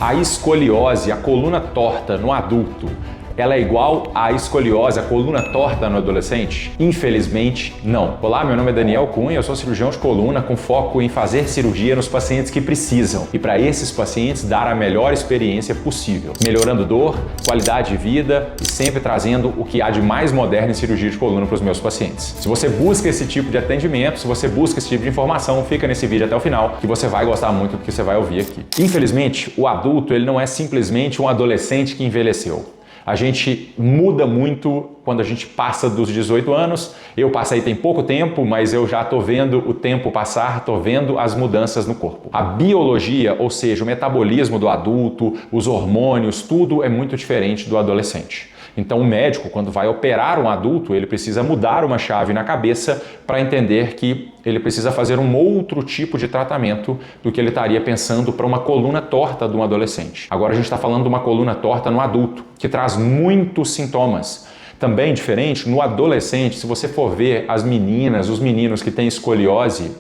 A escoliose, a coluna torta no adulto, ela é igual à escoliose, a coluna torta no adolescente? Infelizmente, não. Olá, meu nome é Daniel Cunha, eu sou cirurgião de coluna com foco em fazer cirurgia nos pacientes que precisam e para esses pacientes dar a melhor experiência possível, melhorando dor, qualidade de vida e sempre trazendo o que há de mais moderno em cirurgia de coluna para os meus pacientes. Se você busca esse tipo de atendimento, se você busca esse tipo de informação, fica nesse vídeo até o final que você vai gostar muito do que você vai ouvir aqui. Infelizmente, o adulto ele não é simplesmente um adolescente que envelheceu. A gente muda muito quando a gente passa dos 18 anos. Eu passei tem pouco tempo, mas eu já estou vendo o tempo passar, estou vendo as mudanças no corpo. A biologia, ou seja, o metabolismo do adulto, os hormônios, tudo é muito diferente do adolescente. Então o médico, quando vai operar um adulto, ele precisa mudar uma chave na cabeça para entender que ele precisa fazer um outro tipo de tratamento do que ele estaria pensando para uma coluna torta de um adolescente. Agora a gente está falando de uma coluna torta no adulto, que traz muitos sintomas. Também diferente, no adolescente, se você for ver as meninas, os meninos que têm escoliose,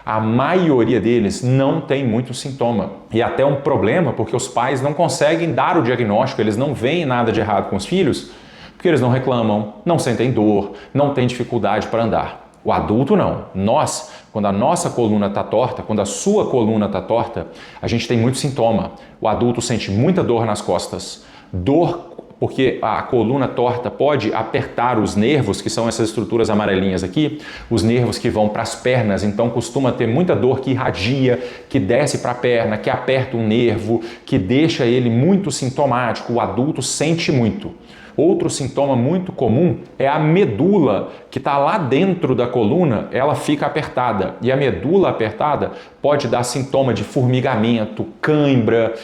a maioria deles não tem muito sintoma. E até um problema porque os pais não conseguem dar o diagnóstico, eles não veem nada de errado com os filhos, porque eles não reclamam, não sentem dor, não têm dificuldade para andar. O adulto não. Nós, quando a nossa coluna está torta, quando a sua coluna está torta, a gente tem muito sintoma. O adulto sente muita dor nas costas, dor porque a coluna torta pode apertar os nervos, que são essas estruturas amarelinhas aqui, os nervos que vão para as pernas, então costuma ter muita dor que irradia, que desce para a perna, que aperta o nervo, que deixa ele muito sintomático, o adulto sente muito. Outro sintoma muito comum é a medula, que está lá dentro da coluna, ela fica apertada. E a medula apertada pode dar sintoma de formigamento, cãibra,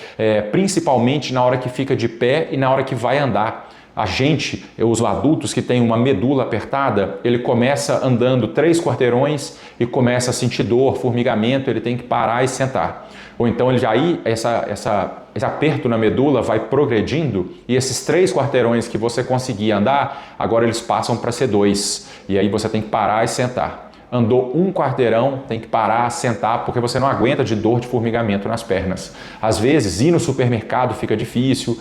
principalmente na hora que fica de pé e na hora que vai andar. Os adultos que têm uma medula apertada, ele começa andando 3 quarteirões e começa a sentir dor, formigamento, ele tem que parar e sentar. Ou então esse aperto na medula vai progredindo e esses 3 quarteirões que você conseguia andar, agora eles passam para ser 2. E aí você tem que parar e sentar. Andou 1 quarteirão, tem que parar, sentar, porque você não aguenta de dor de formigamento nas pernas. Às vezes, ir no supermercado fica difícil,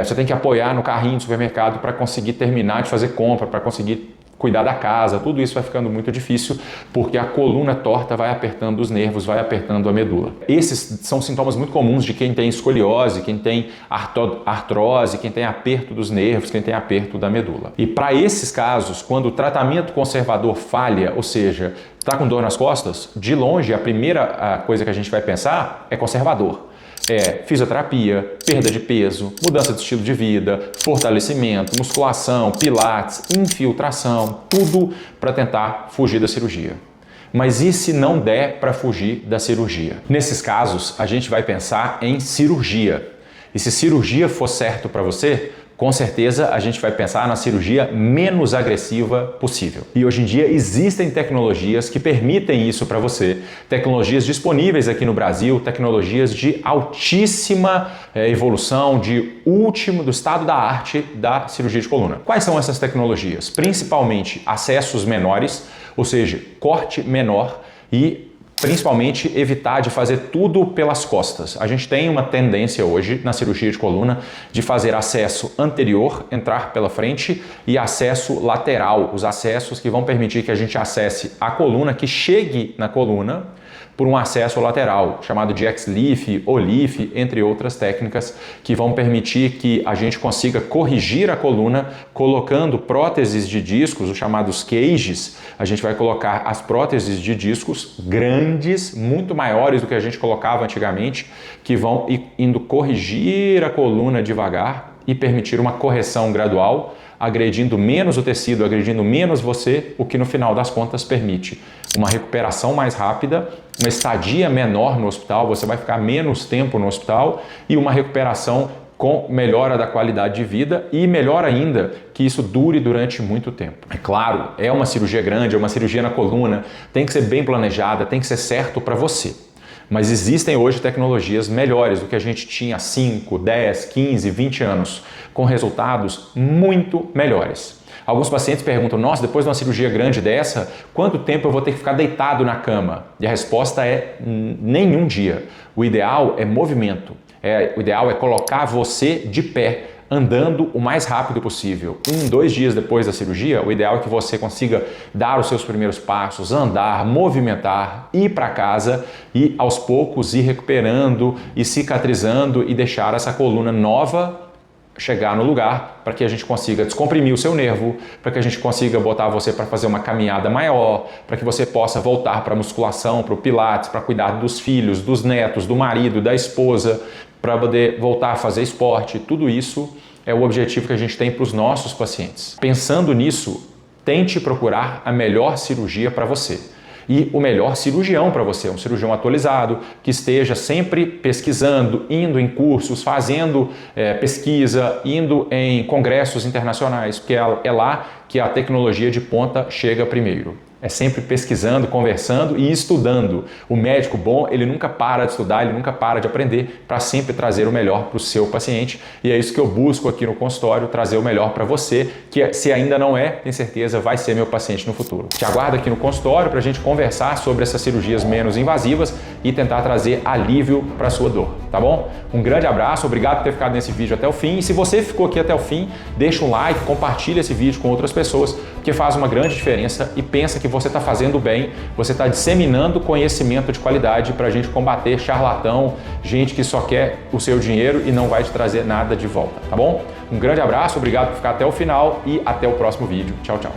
você tem que apoiar no carrinho do supermercado para conseguir terminar de fazer compra, para conseguir cuidar da casa, tudo isso vai ficando muito difícil porque a coluna torta vai apertando os nervos, vai apertando a medula. Esses são sintomas muito comuns de quem tem escoliose, quem tem artrose, quem tem aperto dos nervos, quem tem aperto da medula. E para esses casos, quando o tratamento conservador falha, ou seja, está com dor nas costas, de longe a primeira coisa que a gente vai pensar é conservador. Fisioterapia, perda de peso, mudança de estilo de vida, fortalecimento, musculação, pilates, infiltração, tudo para tentar fugir da cirurgia. Mas e se não der para fugir da cirurgia? Nesses casos, a gente vai pensar em cirurgia. E se cirurgia for certo para você, com certeza a gente vai pensar na cirurgia menos agressiva possível. E hoje em dia existem tecnologias que permitem isso para você. Tecnologias disponíveis aqui no Brasil, tecnologias de altíssima evolução, do estado da arte da cirurgia de coluna. Quais são essas tecnologias? Principalmente acessos menores, ou seja, corte menor e principalmente evitar de fazer tudo pelas costas. A gente tem uma tendência hoje na cirurgia de coluna de fazer acesso anterior, entrar pela frente, e acesso lateral, os acessos que vão permitir que a gente acesse a coluna, que chegue na coluna por um acesso lateral, chamado de X-Leaf ou Leaf, entre outras técnicas que vão permitir que a gente consiga corrigir a coluna colocando próteses de discos, os chamados cages. A gente vai colocar as próteses de discos grandes, muito maiores do que a gente colocava antigamente, que vão indo corrigir a coluna devagar e permitir uma correção gradual, agredindo menos o tecido, agredindo menos você, o que no final das contas permite uma recuperação mais rápida, uma estadia menor no hospital, você vai ficar menos tempo no hospital e uma recuperação com melhora da qualidade de vida e melhor ainda que isso dure durante muito tempo. É claro, é uma cirurgia grande, é uma cirurgia na coluna, tem que ser bem planejada, tem que ser certo para você. Mas existem hoje tecnologias melhores do que a gente tinha há 5, 10, 15, 20 anos, com resultados muito melhores. Alguns pacientes perguntam, nossa, depois de uma cirurgia grande dessa, quanto tempo eu vou ter que ficar deitado na cama? E a resposta é nenhum dia. O ideal é movimento. O ideal é colocar você de pé, andando o mais rápido possível. 2 dias depois da cirurgia, o ideal é que você consiga dar os seus primeiros passos, andar, movimentar, ir para casa e aos poucos ir recuperando e cicatrizando e deixar essa coluna nova chegar no lugar para que a gente consiga descomprimir o seu nervo, para que a gente consiga botar você para fazer uma caminhada maior, para que você possa voltar para a musculação, para o pilates, para cuidar dos filhos, dos netos, do marido, da esposa, para poder voltar a fazer esporte. Tudo isso é o objetivo que a gente tem para os nossos pacientes. Pensando nisso, tente procurar a melhor cirurgia para você. E o melhor cirurgião para você, um cirurgião atualizado, que esteja sempre pesquisando, indo em cursos, fazendo pesquisa, indo em congressos internacionais, porque é lá que a tecnologia de ponta chega primeiro. É sempre pesquisando, conversando e estudando. O médico bom, ele nunca para de estudar, ele nunca para de aprender para sempre trazer o melhor para o seu paciente. E é isso que eu busco aqui no consultório, trazer o melhor para você, que se ainda não é, tem certeza, vai ser meu paciente no futuro. Te aguardo aqui no consultório para a gente conversar sobre essas cirurgias menos invasivas e tentar trazer alívio para a sua dor, tá bom? Um grande abraço, obrigado por ter ficado nesse vídeo até o fim. E se você ficou aqui até o fim, deixa um like, compartilha esse vídeo com outras pessoas, porque faz uma grande diferença e pensa que você está fazendo bem, você está disseminando conhecimento de qualidade para a gente combater charlatão, gente que só quer o seu dinheiro e não vai te trazer nada de volta, tá bom? Um grande abraço, obrigado por ficar até o final e até o próximo vídeo. Tchau, tchau.